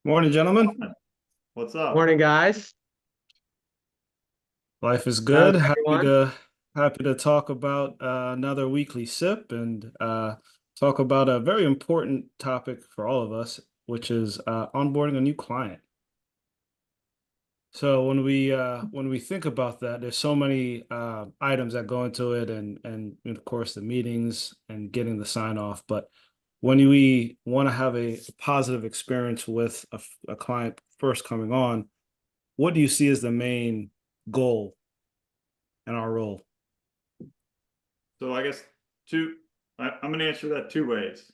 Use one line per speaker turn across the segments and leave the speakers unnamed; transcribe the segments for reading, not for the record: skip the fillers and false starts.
Morning, gentlemen.
What's up?
Morning, guys.
Life is
How's
good. Happy
everyone?
to happy to talk about another weekly sip and talk about a very important topic for all of us, which is onboarding a new client. So when we think about that, there's so many items that go into it, and of course the meetings and getting the sign off. But when we want to have a positive experience with a client first coming on, what do you see as the main goal in our role?
So I guess I'm going to answer that two ways.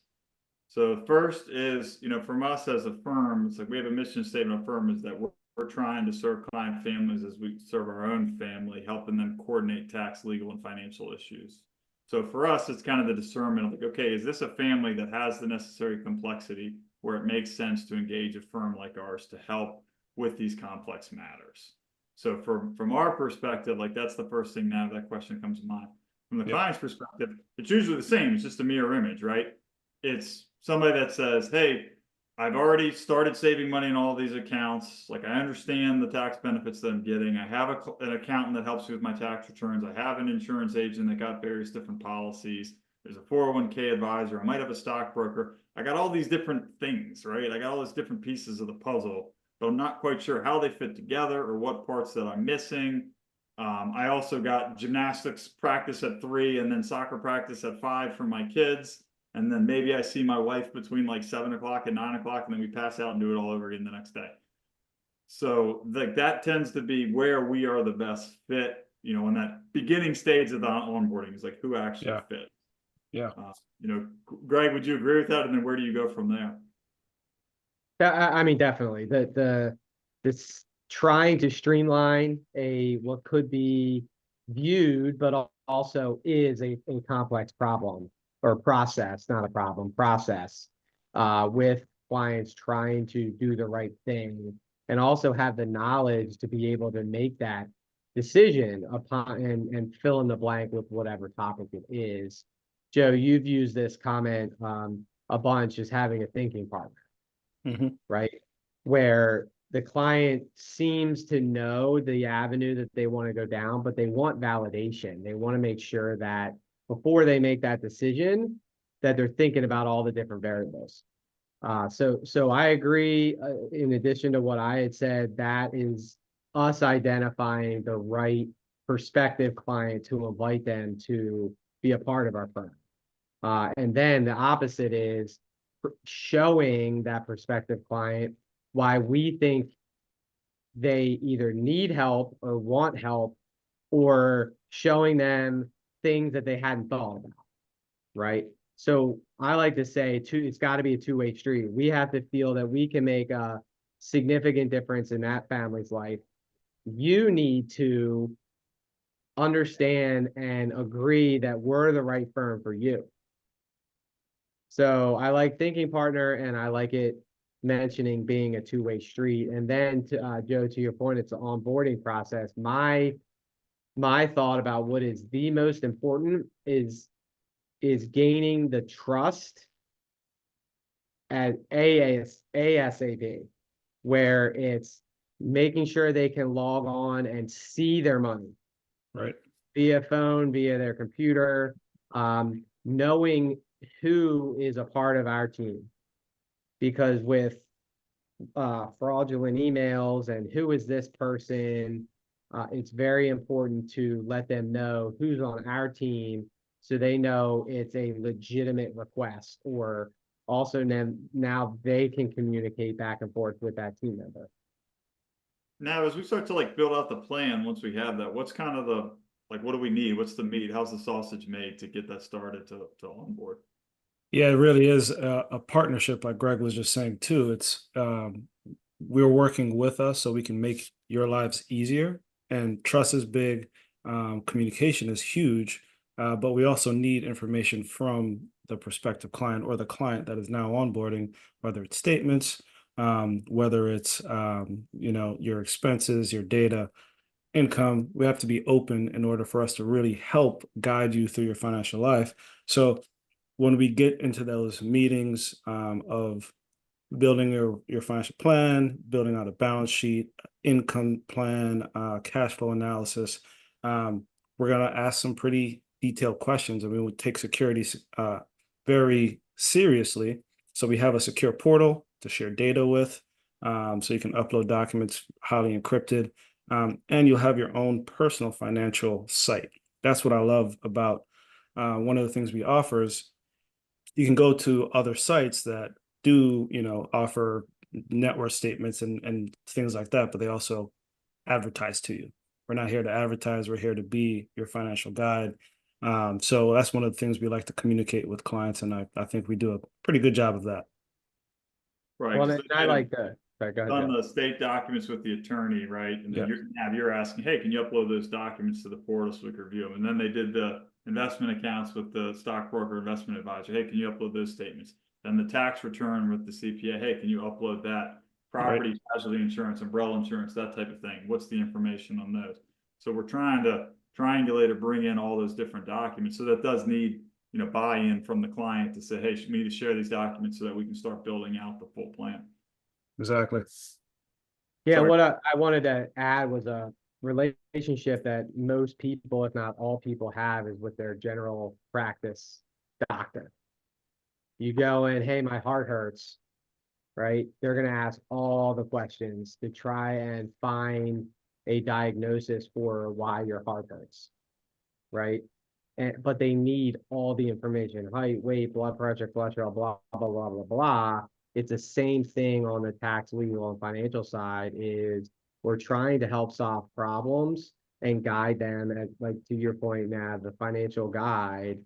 So first is, from us as a firm, it's like we have a mission statement of firm is that we're trying to serve client families as we serve our own family, helping them coordinate tax, legal, and financial issues. So for us, it's kind of the discernment of like, okay, is this a family that has the necessary complexity where it makes sense to engage a firm like ours to help with these complex matters? So from our perspective, like that's the first thing now that question comes to mind. From the
Yep.
client's perspective, it's usually the same. It's just a mirror image, right? It's somebody that says, hey, I've already started saving money in all these accounts. Like I understand the tax benefits that I'm getting. I have an accountant that helps me with my tax returns. I have an insurance agent that got various different policies. There's a 401k advisor. I might have a stockbroker. I got all these different things, right? I got all these different pieces of the puzzle, but I'm not quite sure how they fit together or what parts that I'm missing. I also got gymnastics practice at 3 and then soccer practice at 5 for my kids. And then maybe I see my wife between like 7 o'clock and 9 o'clock, and then we pass out and do it all over again the next day. So like that tends to be where we are the best fit, in that beginning stage of the onboarding is like who actually
Yeah.
fits.
Yeah.
Greg, would you agree with that? And then where do you go from there?
I mean, definitely. This trying to streamline a what could be viewed, but also is a complex problem or process, not a problem, process, with clients trying to do the right thing and also have the knowledge to be able to make that decision upon and fill in the blank with whatever topic it is. Joe, you've used this comment a bunch as having a thinking partner,
Hmm.
right? Where the client seems to know the avenue that they want to go down, but they want validation. They want to make sure that before they make that decision, that they're thinking about all the different variables. So I agree. In addition to what I had said, that is us identifying the right prospective client to invite them to be a part of our firm. And then the opposite is showing that prospective client why we think they either need help or want help, or showing them things that they hadn't thought about, right? So I like to say it's got to be a two-way street. We have to feel that we can make a significant difference in that family's life. You need to understand and agree that we're the right firm for you. So I like thinking partner, and I like it mentioning being a two-way street. And then to Joe, to your point, it's the onboarding process. My thought about what is the most important is gaining the trust at ASAP, where it's making sure they can log on and see their money
Right.
via phone, via their computer, knowing who is a part of our team. Because with fraudulent emails and who is this person, it's very important to let them know who's on our team so they know it's a legitimate request, or also now they can communicate back and forth with that team member.
Now, as we start to like build out the plan, once we have that, what's kind of what do we need? What's the meat? How's the sausage made to get that started to onboard?
Yeah, it really is a partnership, like Greg was just saying too. It's we're working with us so we can make your lives easier, and trust is big. Communication is huge, but we also need information from the prospective client or the client that is now onboarding, whether it's statements, whether it's your expenses, your data, income. We have to be open in order for us to really help guide you through your financial life. So when we get into those meetings of building your financial plan, building out a balance sheet, income plan, cash flow analysis. We're going to ask some pretty detailed questions. I mean, we take security very seriously. So we have a secure portal to share data with. So you can upload documents highly encrypted. And you'll have your own personal financial site. That's what I love about one of the things we offer is you can go to other sites that do, offer network statements and things like that, but they also advertise to you. We're not here to advertise. We're here to be your financial guide. So that's one of the things we like to communicate with clients, and I think we do a pretty good job of that.
Right.
Well,
'cause
and
they
I
did
like that. Sorry, go ahead,
on
Jeff.
the state documents with the attorney, right? And then
Yeah.
you're asking, hey, can you upload those documents to the portal so we can review them? And then they did the investment accounts with the stockbroker investment advisor. Hey, can you upload those statements? Then the tax return with the CPA. Hey, can you upload that? Property, casualty insurance, umbrella insurance, that type of thing. What's the information on those? So we're trying to triangulate or bring in all those different documents. So that does need, buy-in from the client to say, hey, we need to share these documents so that we can start building out the full plan.
Exactly.
Yeah,
Sorry.
what I wanted to add was a relationship that most people, if not all people, have is with their general practice doctor. You go in, hey, my heart hurts, right? They're going to ask all the questions to try and find a diagnosis for why your heart hurts, right? But they need all the information: height, weight, blood pressure, cholesterol, blah, blah, blah, blah, blah. It's the same thing on the tax, legal, and financial side. Is we're trying to help solve problems and guide them, at, like, to your point, Nav, the financial guide,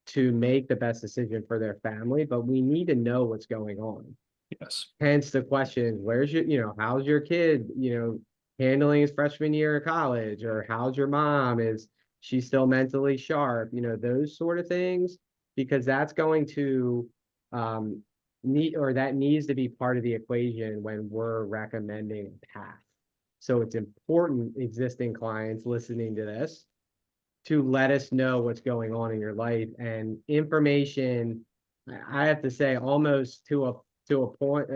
to make the best decision for their family. But we need to know what's going on.
Yes.
Hence the question: where's your, how's your kid, handling his freshman year of college? Or how's your mom? Is she still mentally sharp? Those sort of things, because that's going to that needs to be part of the equation when we're recommending a path. So it's important, existing clients listening to this, to let us know what's going on in your life. And information, I have to say, almost to a point,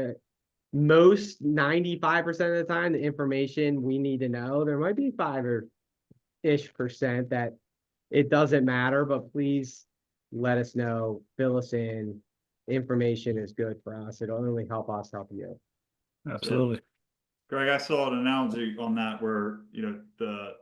most 95% of the time, the information we need to know, there might be 5% that it doesn't matter, but please let us know, fill us in. Information is good for us. It'll only help us help you.
Absolutely.
Greg, I saw an analogy on that where,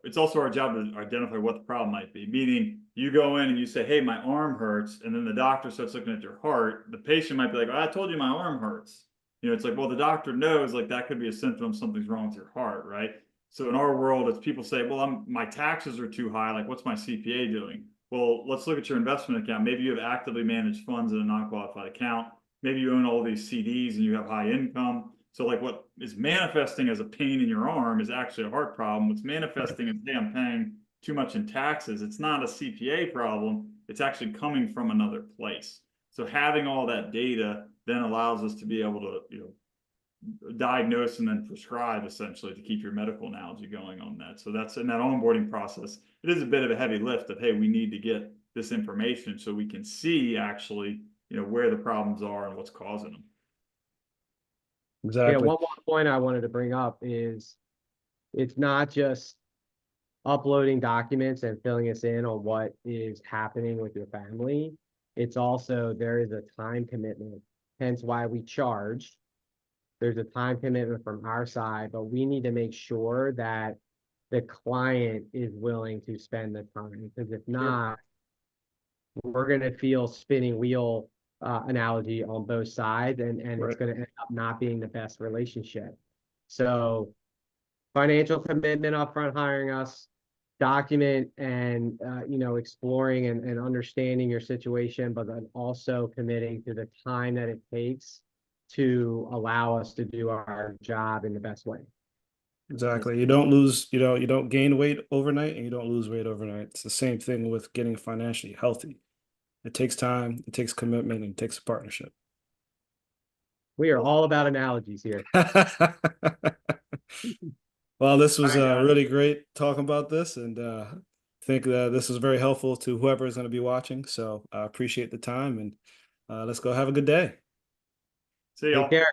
it's also our job to identify what the problem might be. Meaning you go in and you say, hey, my arm hurts. And then the doctor starts looking at your heart. The patient might be like, oh, I told you my arm hurts. It's like, well, the doctor knows, like, that could be a symptom something's wrong with your heart, right? So in our world, as people say, well, my taxes are too high. Like, what's my CPA doing? Well, let's look at your investment account. Maybe you have actively managed funds in a non-qualified account. Maybe you own all these CDs and you have high income. So like what is manifesting as a pain in your arm is actually a heart problem. What's manifesting as, hey, I'm paying too much in taxes. It's not a CPA problem. It's actually coming from another place. So having all that data then allows us to be able to, diagnose and then prescribe, essentially, to keep your medical analogy going on that. So that's in that onboarding process. It is a bit of a heavy lift of, hey, we need to get this information so we can see actually, where the problems are and what's causing them.
Exactly.
Yeah, one more point I wanted to bring up is it's not just uploading documents and filling us in on what is happening with your family. It's also, there is a time commitment, hence why we charge. There's a time commitment from our side, but we need to make sure that the client is willing to spend the time, because if not, we're going to feel spinning wheel analogy on both sides, and it's going to end up not being the best relationship. So financial commitment upfront hiring us, document and exploring and understanding your situation, but then also committing to the time that it takes to allow us to do our job in the best way.
Exactly. You don't gain weight overnight and you don't lose weight overnight. It's the same thing with getting financially healthy. It takes time, it takes commitment, and it takes a partnership.
We are all about analogies here.
Well, this was
All right, guys.
really great talking about this, and I think that this was very helpful to whoever is going to be watching. So I appreciate the time, and let's go have a good day.
See y'all.
Take care.